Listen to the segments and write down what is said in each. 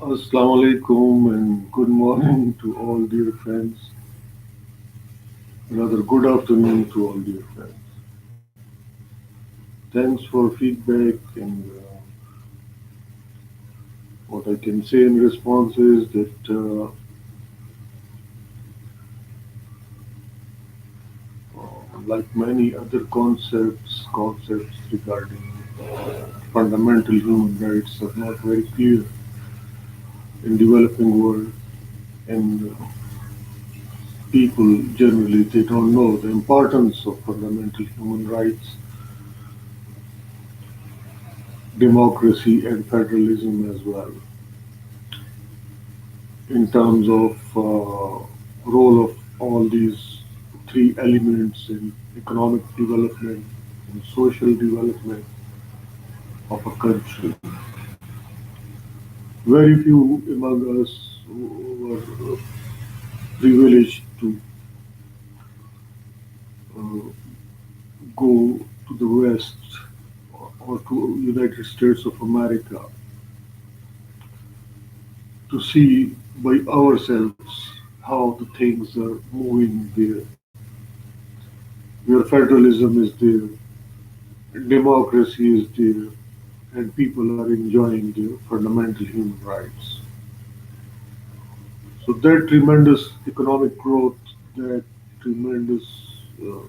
Assalamu alaikum and good morning to all dear friends. Rather, good afternoon to all dear friends. Thanks for feedback and what I can say in response is that like many other concepts regarding fundamental human rights are not very clear in developing world and people generally they don't know the importance of fundamental human rights, democracy and federalism as well in terms of role of all these three elements in economic development and social development of a country. Very few among us were privileged to uh, go to the West or to United States of America to see by ourselves how the things are moving there, where federalism is there, democracy is there, and people are enjoying their fundamental human rights. So that tremendous economic growth, that tremendous uh,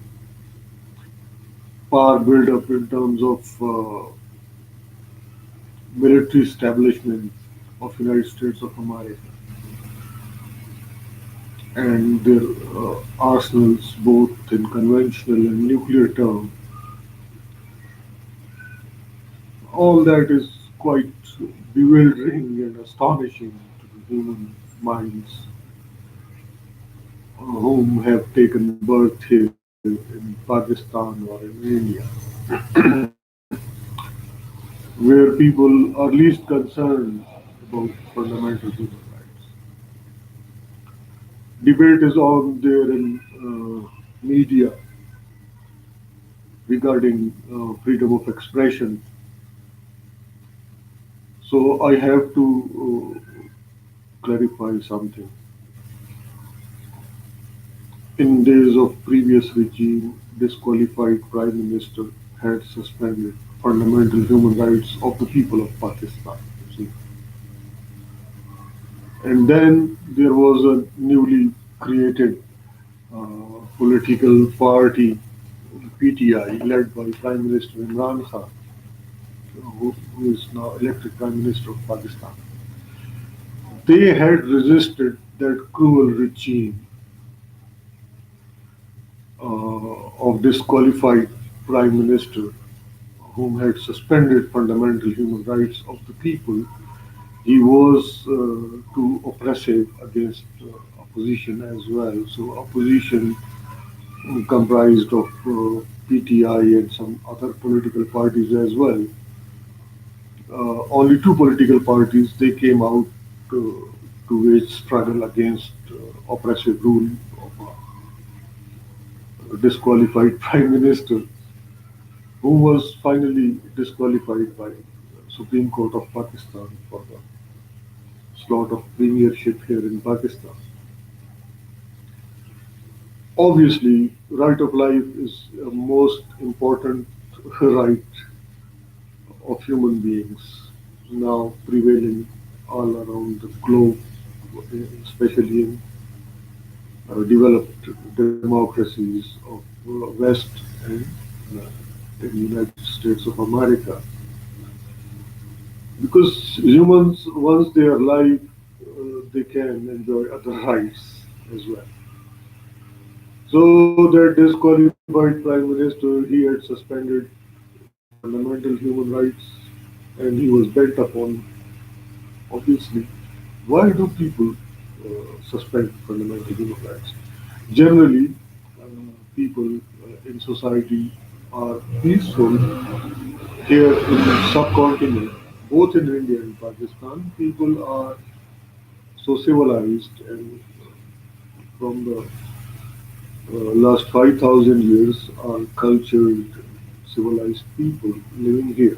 power build up in terms of military establishment of United States of America and their arsenals, both in conventional and nuclear terms, all that is quite bewildering and astonishing to the human minds whom have taken birth here in Pakistan or in India, where people are least concerned about fundamental human rights. Debate is on there in media regarding freedom of expression. So I have to clarify something. In days of previous regime, disqualified prime minister had suspended fundamental human rights of the people of Pakistan. You see. And then there was a newly created political party, PTI, led by Prime Minister Imran Khan, who is now elected Prime Minister of Pakistan. They had resisted that cruel regime of disqualified Prime Minister whom had suspended fundamental human rights of the people. He was too oppressive against opposition as well. So opposition comprised of PTI and some other political parties as well. Only two political parties they came out to wage struggle against oppressive rule of a disqualified prime minister, who was finally disqualified by Supreme Court of Pakistan for the slot of premiership here in Pakistan. Obviously, right of life is a most important right of human beings now prevailing all around the globe, especially in developed democracies of West and in the United States of America. Because humans, once they are alive, they can enjoy other rights as well. So that disqualified prime minister, he had suspended fundamental human rights, and he was bent upon, obviously, why do people suspend fundamental human rights? Generally, people in society are peaceful here in the subcontinent, both in India and Pakistan. People are so civilized, and from the last 5,000 years are cultured, civilized people living here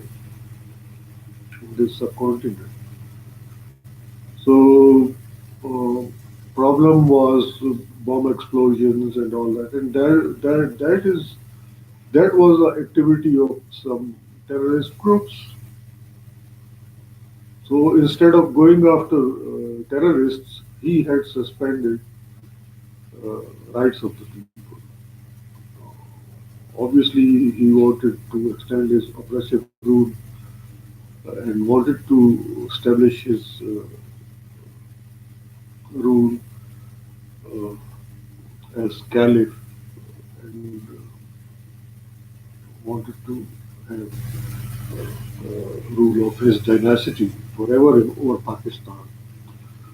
in this subcontinent. So, uh, problem was bomb explosions and all that, and that was the activity of some terrorist groups. So instead of going after terrorists, he had suspended uh, rights of the people. Obviously, he wanted to extend his oppressive rule and wanted to establish his rule uh, as caliph and wanted to have rule of his dynasty forever over Pakistan.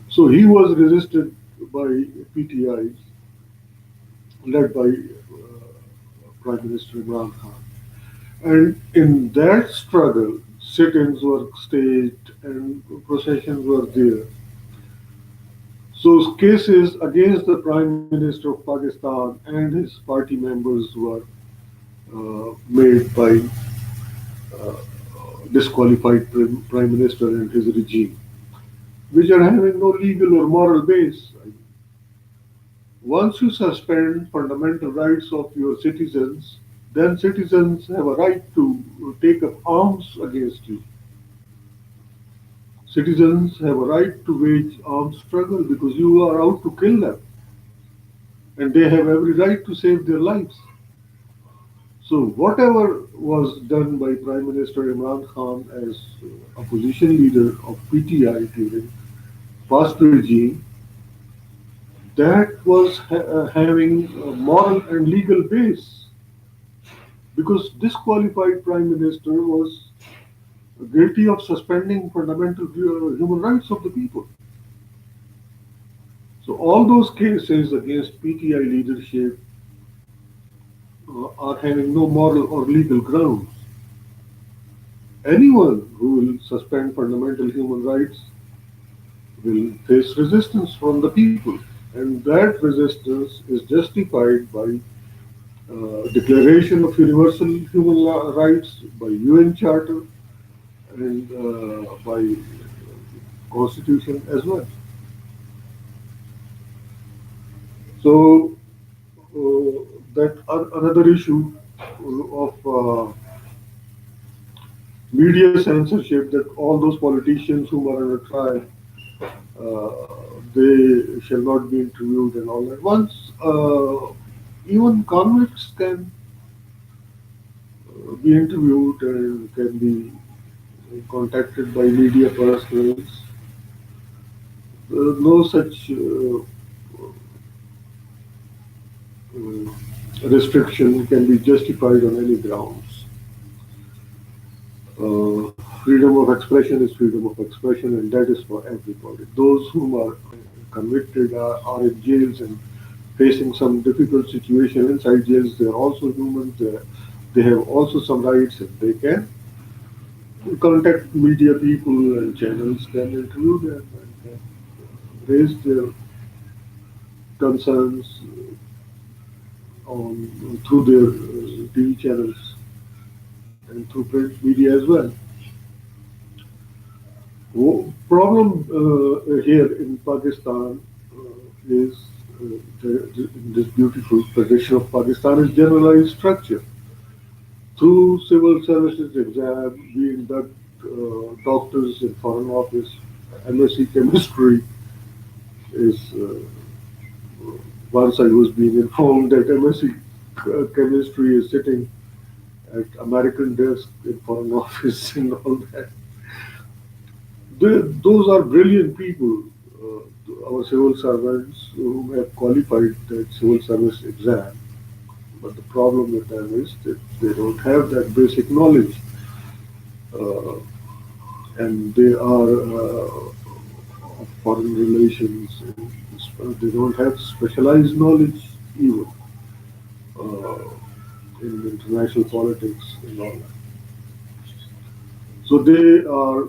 So he was resisted by PTIs led by Prime Minister Imran Khan. And in that struggle, sit-ins were staged and processions were there. So cases against the Prime Minister of Pakistan and his party members were made by disqualified Prime Minister and his regime, which are having no legal or moral base. Once you suspend fundamental rights of your citizens, then citizens have a right to take up arms against you. Citizens have a right to wage armed struggle because you are out to kill them, and they have every right to save their lives. So, whatever was done by Prime Minister Imran Khan as opposition leader of PTI during past regime, that was having a moral and legal base because disqualified Prime Minister was guilty of suspending fundamental human rights of the people. So all those cases against PTI leadership are having no moral or legal grounds. Anyone who will suspend fundamental human rights will face resistance from the people, and that resistance is justified by Declaration of Universal Human Rights, by UN Charter, and by Constitution as well. So that another issue of media censorship, that all those politicians who are under trial, they shall not be interviewed and all that. Once even convicts can be interviewed and can be contacted by media personnels. No such restriction can be justified on any grounds. Freedom of expression is freedom of expression, and that is for everybody. Those whom are convicted are in jails and facing some difficult situation inside jails. They are also human. They have also some rights, and they can contact media people and channels, can interview them and can raise their concerns on through their TV channels and through print media as well. Problem here in Pakistan is this beautiful tradition of Pakistan is generalized structure. Through civil services exam, we induct doctors in foreign office. MSc chemistry is once I was being informed that MSc chemistry is sitting at American desk in foreign office and all that. Those are brilliant people, our civil servants who have qualified that civil service exam. But the problem with them is that they don't have that basic knowledge, uh, and they are of foreign relations. And they don't have specialized knowledge even uh, in international politics and all that. So they are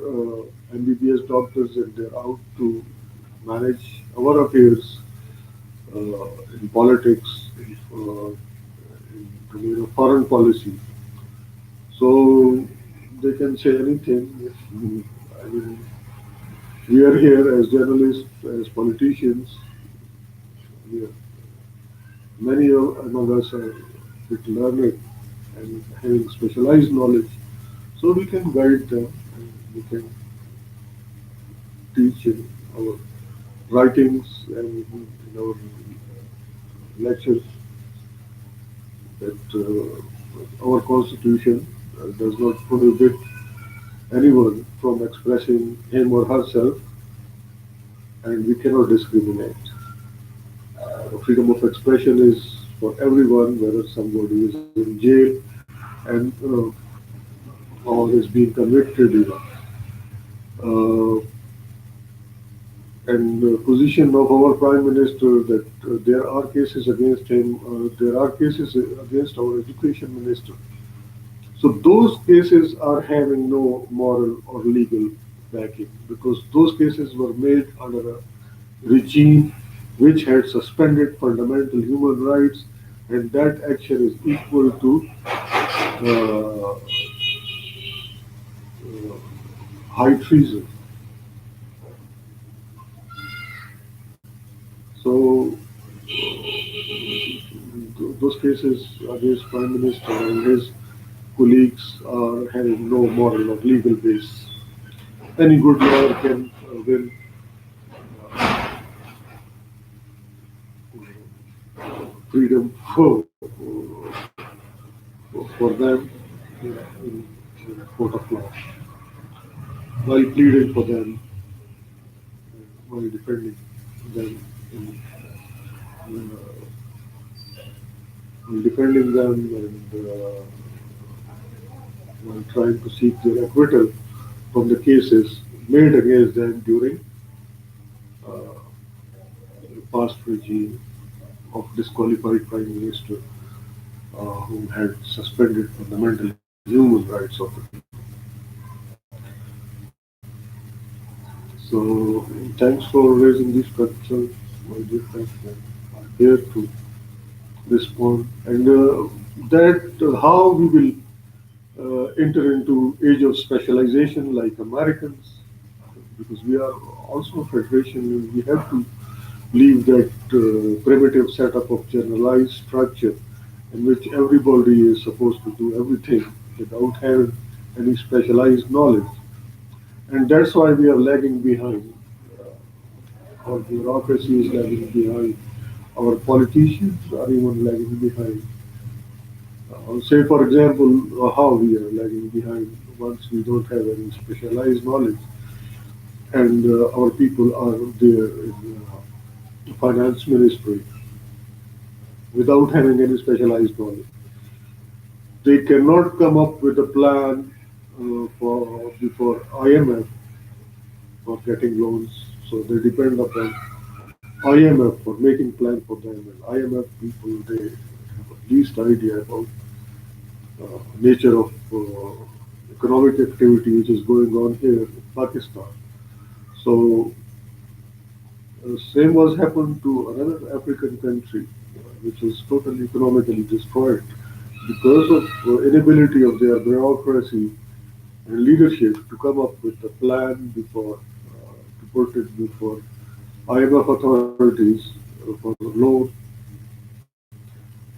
MBBS doctors, and they're out to manage our affairs in politics, in domain of foreign policy. So they can say anything. I mean, We are here as journalists, as politicians. We are, many among us are bit learned and having specialized knowledge, so we can guide them and we can teach in our writings and in our lectures that our constitution does not prohibit anyone from expressing him or herself, and we cannot discriminate. Freedom of expression is for everyone, whether somebody is in jail and or is being convicted, Uh, and position of our prime minister that there are cases against him, there are cases against our education minister. So those cases are having no moral or legal backing because those cases were made under a regime which had suspended fundamental human rights, and that action is equal to uh, high treason. So those cases against prime minister and his colleagues are having no moral or legal base. Any good lawyer can win freedom for them in court of law while pleading for them, while defending them, in, while defending them and while trying to seek their acquittal from the cases made against them during uh, the past regime of disqualified prime minister who had suspended fundamental human rights of the people. So thanks for raising these concerns, my dear friends. And I'm here to respond, and that how we will enter into age of specialization like Americans, because we are also a federation, and we have to leave that primitive setup of generalized structure in which everybody is supposed to do everything without having any specialized knowledge. And that's why we are lagging behind. Our bureaucracy is lagging behind. Our politicians are even lagging behind. Say, for example, how we are lagging behind once we don't have any specialized knowledge, and our people are there in finance ministry without having any specialized knowledge. They cannot come up with a plan for before IMF for getting loans, so they depend upon IMF for making plan for them. And IMF people, they have at least idea about nature of economic activity which is going on here in Pakistan. So same was happened to another African country which was totally economically destroyed because of inability of their bureaucracy and leadership to come up with a plan before to put it before IMF authorities for loan,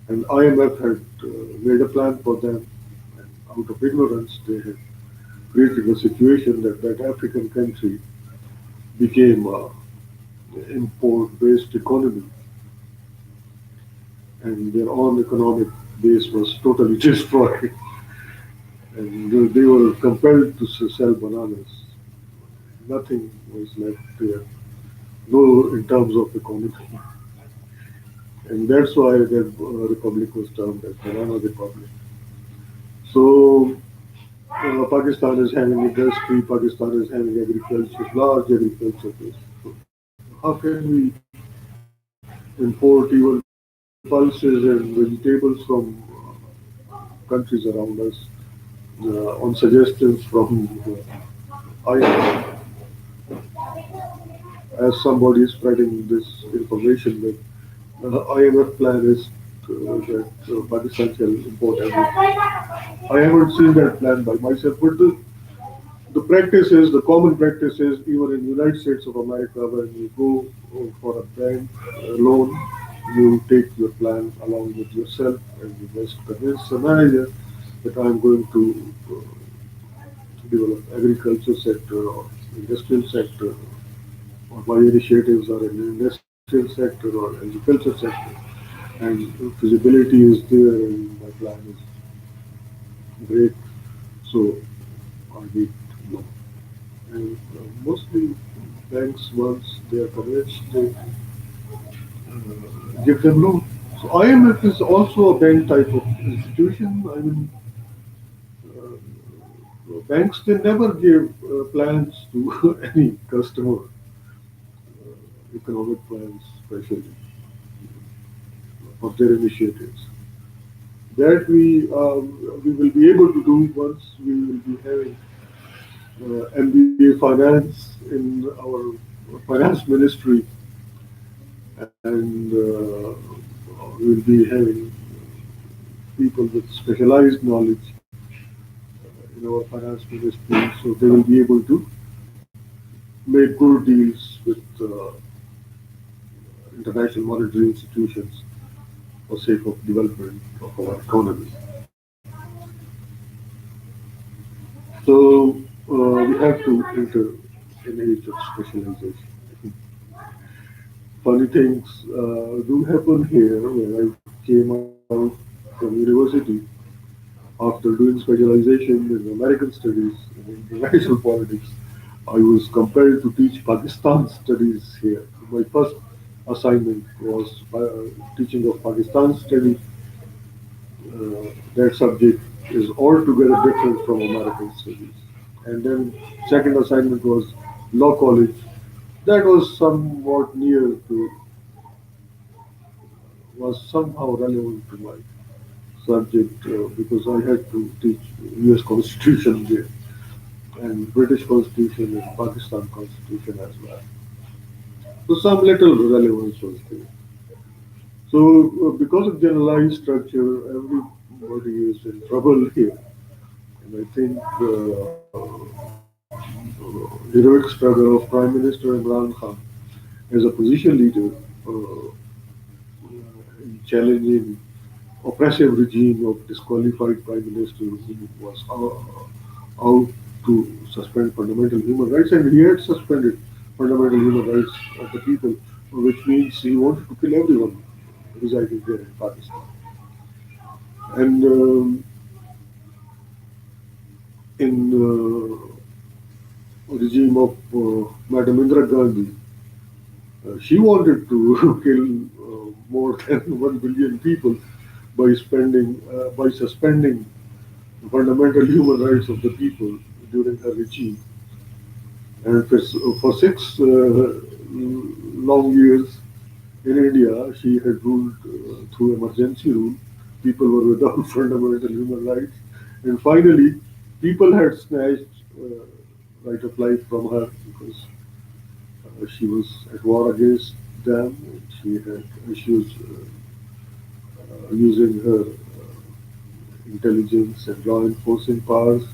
and IMF had made a plan for them, and out of ignorance they had created a situation that that African country became a import-based economy, and their own economic base was totally destroyed, and they were compelled to sell bananas. Nothing was left there, no in terms of economy, and that's why that republic was termed as Banana Republic. So Pakistan is having industry, Pakistan is having agriculture, large agriculture base. So how can we import even pulses and vegetables from countries around us on suggestions from IMF, as somebody is spreading this information that IMF plan is that Pakistan shall import everything. I haven't seen that plan by myself, but The practice is the common practice is even in United States of America when you go for a bank loan, you take your plan along with yourself and you just convince the manager that I'm going to develop agriculture sector or industrial sector or my initiatives are in the industrial sector or agriculture sector and feasibility is there and my plan is great. So I need loan. And mostly banks, once they are convinced, they give them loan. So IMF is also a bank type of institution. I mean, banks they never give plans to any customer, economic plans, especially of their initiatives. That we will be able to do once we will be having MBA finance in our finance ministry, and we will be having people with specialized knowledge in our finance ministry, so they will be able to make good deals with international monetary institutions for sake of development of our economy. So we have to enter an age of specialization. Funny things do happen here when I came out from university after doing specialization in American studies and international politics. I was compelled to teach Pakistan studies here. My first assignment was teaching of Pakistan studies. That subject is altogether different from American studies. And then second assignment was law college. That was somewhat near to, was somehow relevant to my subject because I had to teach U.S. Constitution there and British Constitution and Pakistan Constitution as well. So some little relevance was there. So because of generalized structure, everybody is in trouble here. And I think heroic struggle of Prime Minister Imran Khan as a opposition leader in challenging oppressive regime of disqualified prime minister who was out to suspend fundamental human rights, and he had suspended fundamental human rights of the people, which means he wanted to kill everyone residing there in Pakistan. And in regime of Madam Indira Gandhi, she wanted to kill more than 1 billion people by suspending fundamental human rights of the people during her regime. And for 6 long years in India, she had ruled through emergency rule. People were without fundamental human rights. And finally, people had snatched right of life from her because she was at war against them. She was using her intelligence and law enforcing powers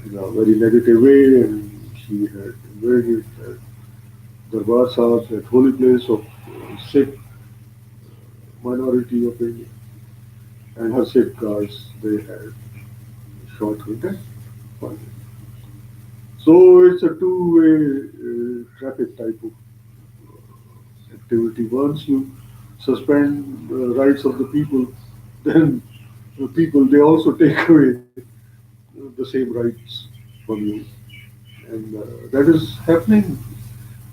in a very negative way, and she had invaded Darbar Sahib, that holy place of Sikh minority of India, and her Sikh guards they had shot her dead. Finally. So it's a two-way traffic type of activity. Once you suspend the rights of the people, then the people they also take away the same rights from you, and that is happening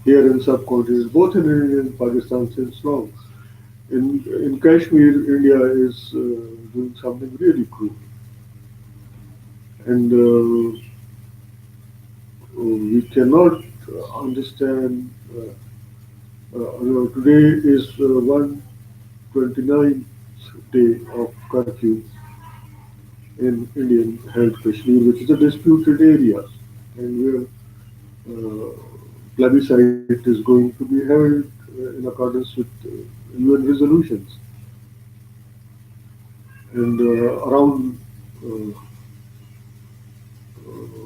here in subcontinent, both in India and Pakistan since long. In Kashmir, India is doing something really cruel, and we cannot understand. Today is 129th day of curfew in Indian held Kashmir, which is a disputed area, and where plebiscite is going to be held in accordance with UN resolutions. And around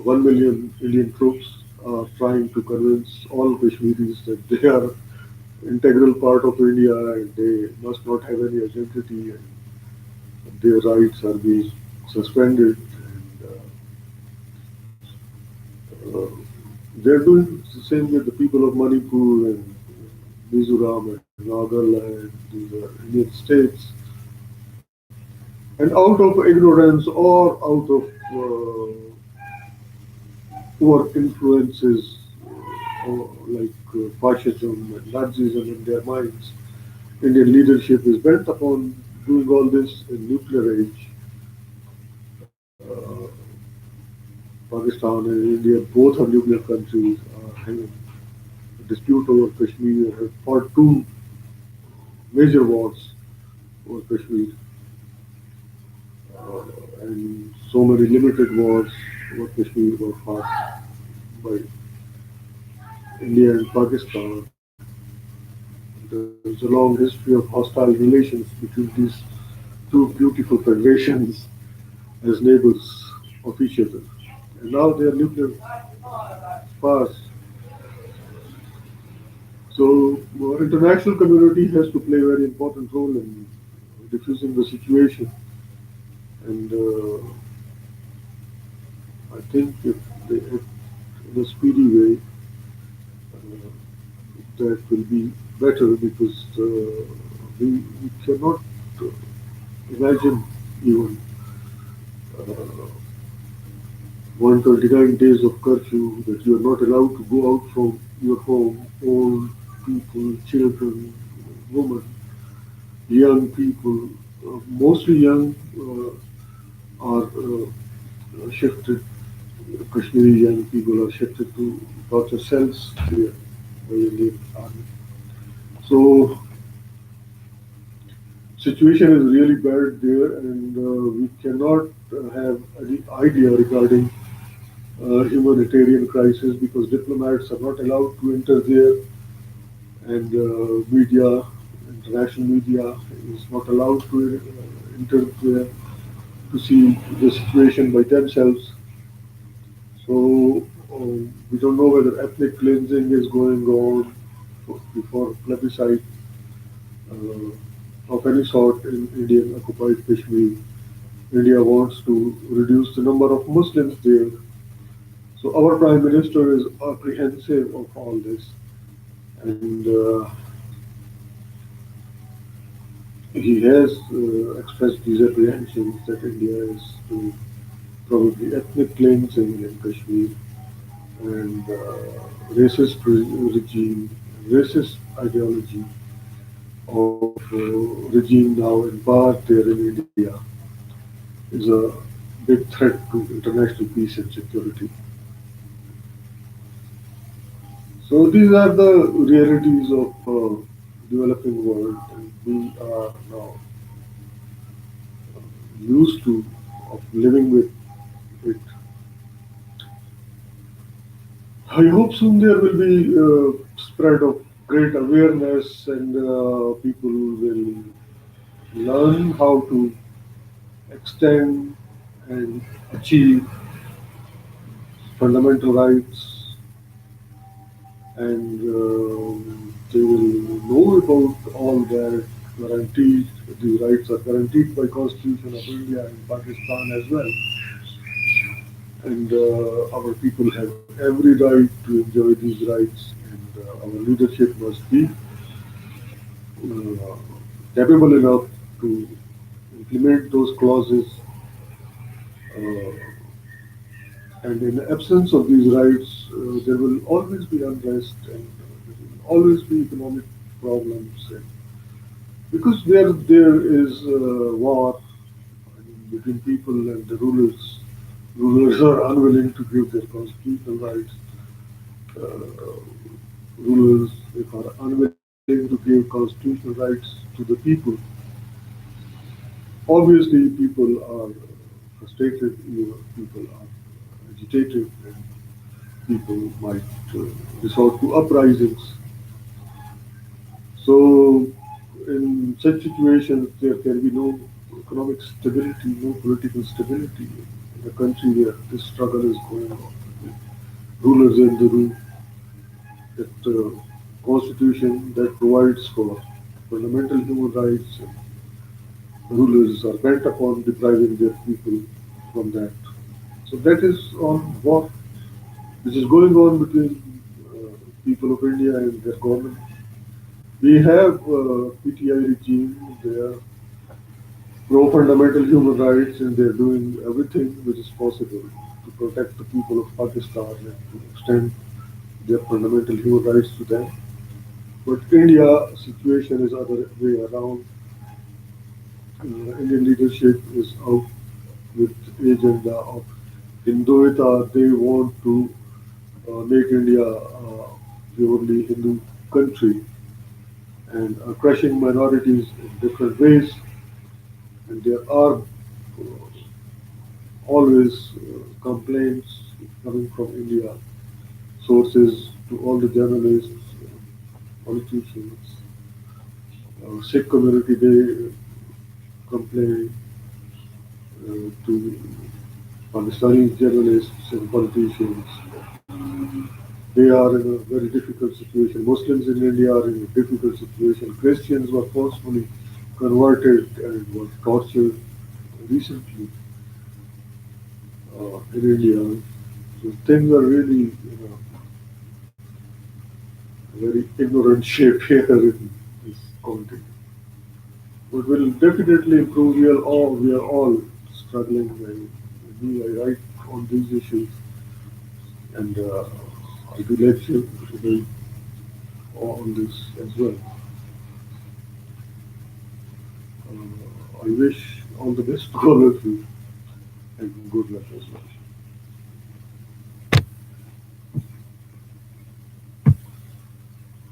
1 million Indian troops are trying to convince all Kashmiris that they are integral part of India and they must not have any identity and their rights are being suspended. And uh, they're doing the same with the people of Manipur and Mizoram and Nagaland. These are Indian states. And out of ignorance or out of poor influences like fascism and Nazism in their minds, Indian leadership is bent upon doing all this in nuclear age. Uh, Pakistan and India both are nuclear countries, are having a dispute over Kashmir, have fought two major wars over Kashmir, uh, and so many limited wars over Kashmir were fought by India and Pakistan. There's a long history of hostile relations between these two beautiful federations as neighbors of each other. And now they are nuclear powers. So international community has to play a very important role in diffusing the situation. And I think if they act in a speedy way, uh, that will be better because we cannot uh, imagine even 129 days of curfew that you are not allowed to go out from your home, old people, children, women, young people, mostly young, are shifted. Kashmiri young people are shifted to torture cells there by Indian army. So situation is really bad there, and we cannot have any idea regarding humanitarian crisis because diplomats are not allowed to enter there, and media, international media, is not allowed to enter there to see the situation by themselves. So we don't know whether ethnic cleansing is going on before plebiscite of any sort in Indian occupied Kashmir. India wants to reduce the number of Muslims there. So our Prime Minister is apprehensive of all this, and he has expressed these apprehensions that India is doing probably ethnic cleansing in Kashmir and racist regime, racist ideology of regime now in power there in India is a big threat to international peace and security. So these are the realities of developing world, and we are now used to of living with it. I hope soon there will be spread of great awareness, and people will learn how to extend and achieve fundamental rights, and they will know about all that guaranteed. These rights are guaranteed by Constitution of India and Pakistan as well, and our people have every right to enjoy these rights, and our leadership must be uh, capable enough to implement those clauses. Uh, and in the absence of these rights, there will always be unrest and there will always be economic problems. And because there is war, I mean, between people and the rulers, rulers are unwilling to give their constitutional rights. Uh, Rulers, if are unwilling to give constitutional rights to the people, obviously people are frustrated, people are agitated, and people might resort to uprisings. So, in such situations, there can be no economic stability, no political stability. a country where this struggle is going on. Rulers in the rule, that constitution that provides for fundamental human rights, and rulers are bent upon depriving their people from that. So that is on war which is going on between people of India and their government. We have PTI regime, they are pro fundamental human rights and they are doing everything which is possible to protect the people of Pakistan and to extend their fundamental human rights to them. But India situation is other way around. Indian leadership is out with agenda of Hinduita. They want to make India a purely Hindu country and are crushing minorities in different ways. And there are always complaints coming from India, sources to all the journalists, politicians, Sikh community. They complain to Pakistani journalists and politicians. They are in a very difficult situation. Muslims in India are in a difficult situation. Christians were forcefully converted and were tortured recently in India. So things are really very ignorant shape here in this continent. But will definitely improve. We are all struggling. I write on these issues, and I do lecture today on this as well. I wish all the best to all of you and good luck as well.